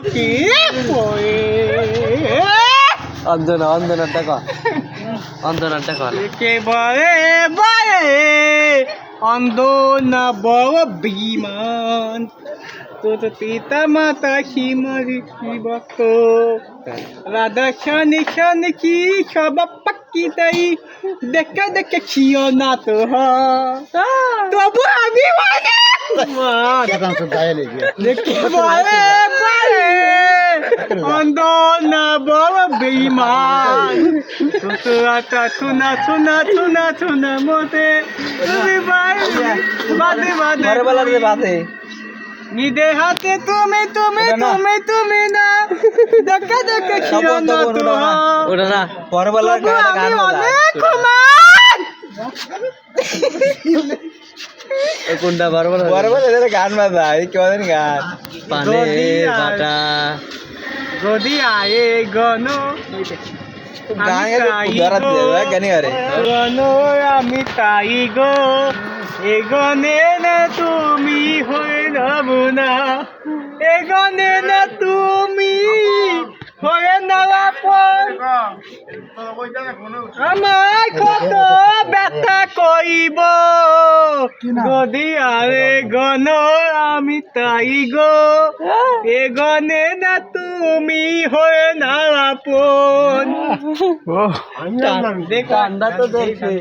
কি পড়ে অন্ধনারটা কর কে বলে বলে অন্ধ না বড় বিমান তো পিতা মাতা হিমারি কি ভক্ত রাধা শানি শানি কি সব পাকি তাই দেখে দেখে খিও না তো তবু আমি দেখে বলে বলে অন্ধ না বড় বেঈমান তোরা শোনা শোনা শোনা শোনা মতে তুমি বাদে বাদে নিদে হাতে তুমি তুমি তুমি তুমি না দেখে দেখে খিও না তো ওটা না পরবেলার গান অনেক কোনটা পরবেলা গান বাজায় কেমন গান পানে বাটা যদি আয়ে গণ আমি তাই গো এ গনে না তুমি হয়ে যাবো না এ গনে না তুমি হয়ে নেওয়া পর আমার কত ব্যথা কইব যদি আরে গণ আমি তাই গো এ গনে না তুমি হয়ে নেওয়া পর কান্দা তো দেখছে